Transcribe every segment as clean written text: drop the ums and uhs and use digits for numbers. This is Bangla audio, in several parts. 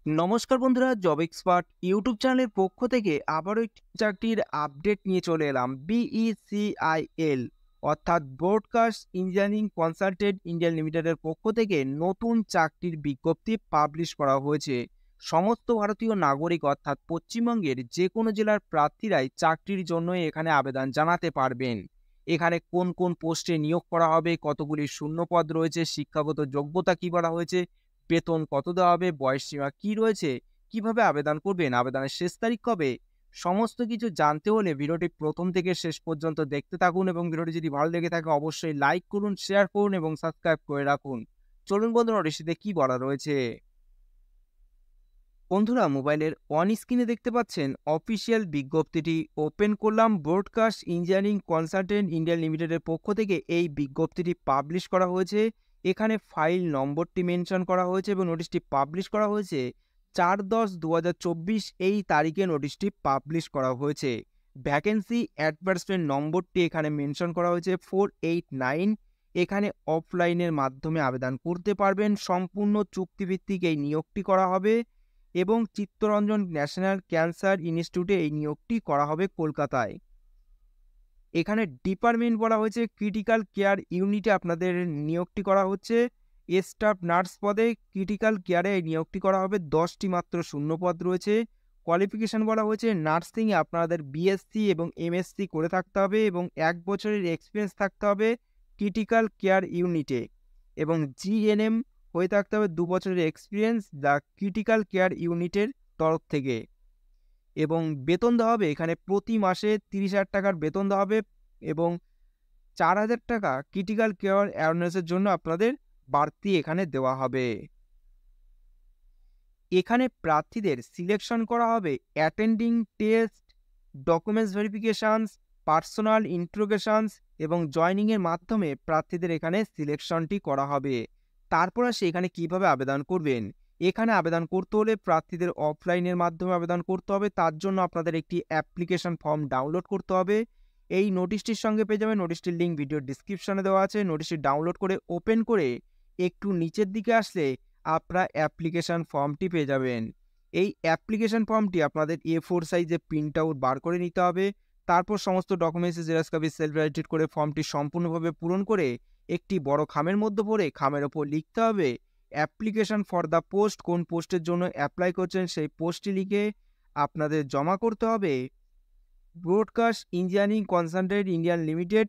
নমস্কার বন্ধুরা, জব এক্সপার্ট ইউটিউব চ্যানেলের পক্ষ থেকে আবারও একটি চাকরির আপডেট নিয়ে চলে এলাম। বিইসিআইএল অর্থাৎ ব্রডকাস্ট ইঞ্জিনিয়ারিং কনসালটেন্ট ইন্ডিয়া লিমিটেডের পক্ষ থেকে নতুন চাকরির বিজ্ঞপ্তি পাবলিশ করা হয়েছে। সমস্ত ভারতীয় নাগরিক অর্থাৎ পশ্চিমবঙ্গের যে কোনো জেলার প্রার্থীরাই চাকরির জন্য এখানে আবেদন জানাতে পারবেন। এখানে কোন কোন পোস্টে নিয়োগ করা হবে, কতগুলি শূন্যপদ রয়েছে, শিক্ষাগত যোগ্যতা কী বলা হয়েছে, বেতন কত দেওয়া হবে, বয়সসীমা কি রয়েছে, কিভাবে আবেদন করবেন, আবেদনের শেষ তারিখ কবে, সমস্ত কিছু জানতে হলে ভিডিওটি প্রথম থেকে শেষ পর্যন্ত দেখতে থাকুন এবং ভিডিওটি যদি ভালো লেগে থাকে অবশ্যই লাইক করুন, শেয়ার করুন এবং সাবস্ক্রাইব করে রাখুন। চলুন বন্ধুরা, নোটিশটিতে কি বলা রয়েছে। বন্ধুরা, মোবাইলের অন স্ক্রিনে দেখতে পাচ্ছেন অফিসিয়াল বিজ্ঞপ্তিটি। ওপেন করলাম। ব্রডকাস্ট ইঞ্জিনিয়ারিং কনসালটেন্ট ইন্ডিয়া লিমিটেডের পক্ষ থেকে এই বিজ্ঞপ্তিটি পাবলিশ করা হয়েছে। এখানে ফাইল নম্বরটি মেনশন করা হয়েছে এবং নোটিশটি পাবলিশ করা হয়েছে 4/10/2024 এই তারিখে নোটিশটি পাবলিশ করা হয়েছে। ভ্যাকেন্সি অ্যাডভার্টাইজমেন্ট নম্বরটি এখানে মেনশন করা হয়েছে 489। এখানে অফলাইনের মাধ্যমে আবেদন করতে পারবেন। সম্পূর্ণ চুক্তিভিত্তিক এই নিয়োগটি করা হবে এবং চিত্তরঞ্জন ন্যাশনাল ক্যান্সার ইনস্টিটিউটে এই নিয়োগটি করা হবে কলকাতায়। এখানে ডিপার্টমেন্ট বলা হয়েছে ক্রিটিক্যাল কেয়ার ইউনিটে আপনাদের নিয়োগটি করা হচ্ছে। স্টাফ নার্স পদে ক্রিটিক্যাল কেয়ারে এই নিয়োগটি করা হবে। 10টি মাত্র শূন্যপদ রয়েছে। কোয়ালিফিকেশন বলা হয়েছে নার্সিংয়ে আপনাদের বিএসসি এবং এমএসসি করে থাকতে হবে এবং 1 বছরের এক্সপিরিয়েন্স থাকতে হবে ক্রিটিক্যাল কেয়ার ইউনিটে এবং জিএনএম হয়ে থাকতে হবে 2 বছরের এক্সপিরিয়েন্স দ্য ক্রিটিক্যাল কেয়ার ইউনিটের তরফ থেকে। এবং বেতন দেওয়া হবে এখানে প্রতি মাসে 30,000 টাকার বেতন দেওয়া হবে এবং 4,000 টাকা ক্রিটিক্যাল কেয়ার অ্যাওয়ারনেসের জন্য আপনাদের বাড়তি এখানে দেওয়া হবে। এখানে প্রার্থীদের সিলেকশন করা হবে অ্যাটেন্ডিং টেস্ট, ডকুমেন্টস ভেরিফিকেশনস, পার্সোনাল ইন্টারোগেশনস এবং জয়নিংয়ের মাধ্যমে প্রার্থীদের এখানে সিলেকশনটি করা হবে। তারপর আসে এখানে কিভাবে আবেদন করবেন। এখানে আবেদন করতে হলে প্রার্থীদের অফলাইনের মাধ্যমে আবেদন করতে হবে। তার জন্য আপনাদের একটি অ্যাপ্লিকেশন ফর্ম ডাউনলোড করতে হবে। এই নোটিশটির সঙ্গে পেয়ে যাবেন। নোটিশটির লিঙ্ক ভিডিওর ডিসক্রিপশনে দেওয়া আছে। নোটিশটি ডাউনলোড করে ওপেন করে একটু নিচের দিকে আসলে আপনারা অ্যাপ্লিকেশন ফর্মটি পেয়ে যাবেন। এই অ্যাপ্লিকেশন ফর্মটি আপনাদের A4 সাইজে প্রিন্ট আউট বার করে নিতে হবে। তারপর সমস্ত ডকুমেন্টসের জেরক্স কপি সেলফ এডিট করে ফর্মটি সম্পূর্ণভাবে পূরণ করে একটি বড় খামের মধ্যে ভরে খামের ওপর লিখতে হবে অ্যাপ্লিকেশন ফর দ্য পোস্ট। কোন পোস্টের জন্য অ্যাপ্লাই করছেন সেই পোস্টটি লিখে আপনাদের জমা করতে হবে broadcast engineering consultant India limited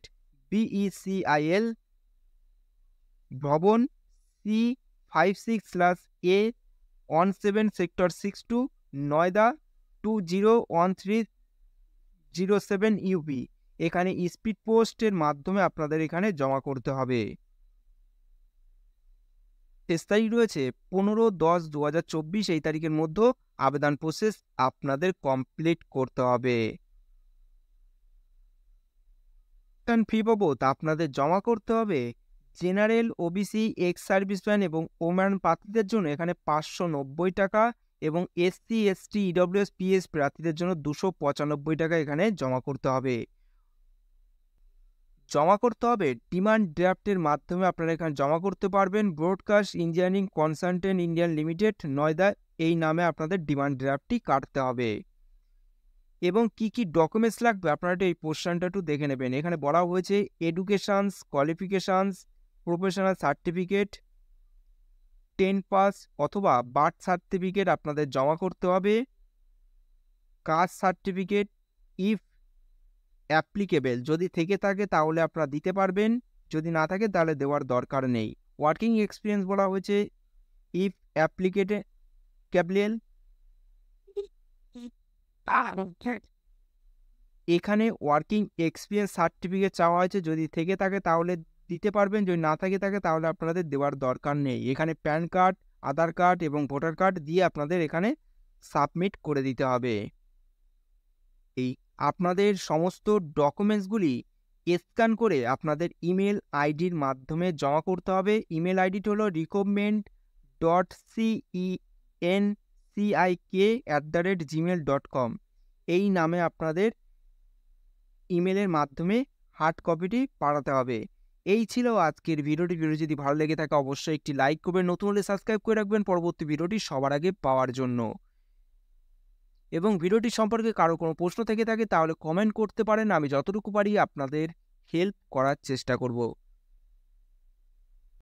BECIL, ভবন C56/A 17 সেক্টর 62, নয়দা 201307 ইউপি। এখানে স্পিড পোস্টের মাধ্যমে আপনাদের এখানে জমা করতে হবে। শেষ তারিখ রয়েছে 15/10/2024। এই তারিখের মধ্যে আবেদন প্রসেস আপনাদের কমপ্লিট করতে হবে। ফি বাবদ আপনাদের জমা করতে হবে জেনারেল, ওবিসি, এক্স সার্ভিসম্যান এবং ওম্যান প্রার্থীদের জন্য এখানে 590 টাকা এবং এসসি, এসটি, ইডব্লিউএস, পিএস প্রার্থীদের জন্য 295 টাকা এখানে জমা করতে হবে। জমা করতে হবে ডিমান্ড ড্রাফটের মাধ্যমে আপনারা এখানে জমা করতে পারবেন। Broadcast engineering consultant Indian limited, Noida, এই নামে আপনাদের ডিমান্ড ড্রাফটটি কাটতে হবে। এবং কি কি ডকুমেন্টস লাগবে আপনারা এই পোর্শনটা একটু দেখে নেবেন। এখানে বলা হয়েছে educations, qualifications, professional certificate, 10 pass অথবা বার্থ সার্টিফিকেট আপনাদের জমা করতে হবে। কাস্ট সার্টিফিকেট ইফ অ্যাপ্লিকেবল যদি থেকে থাকে তাহলে আপনারা দিতে পারবেন, যদি না থাকে তাহলে দেওয়ার দরকার নেই। ওয়ার্কিং এক্সপিরিয়েন্স বলা হয়েছে ইফ অ্যাপ্লিকেবল। এখানে ওয়ার্কিং এক্সপিরিয়েন্স সার্টিফিকেট চাওয়া হয়েছে, যদি থেকে থাকে তাহলে দিতে পারবেন, যদি না থাকে তাহলে আপনাদের দেওয়ার দরকার নেই। এখানে প্যান কার্ড, আধার কার্ড এবং ভোটার কার্ড দিয়ে আপনাদের এখানে সাবমিট করে দিতে হবে। এই আপনাদের সমস্ত ডকুমেন্টসগুলি স্ক্যান করে আপনাদের ইমেল আইডির মাধ্যমে জমা করতে হবে। ইমেল আইডিটি হলো recommend.cenchik@gmail.com। এই নামে আপনাদের ইমেলের মাধ্যমে হার্ড কপিটি পাঠাতে হবে। এই ছিল আজকের ভিডিওটি। ভিডিও যদি ভালো লেগে থাকে অবশ্যই একটি লাইক করবেন, নতুন হলে সাবস্ক্রাইব করে রাখবেন পরবর্তী ভিডিওটি সবার আগে পাওয়ার জন্য। এবং ভিডিওটি সম্পর্কে কারো কোনো প্রশ্ন থেকে থাকে তাহলে কমেন্ট করতে পারেন, আমি যতটুকু পারি আপনাদের হেল্প করার চেষ্টা করব।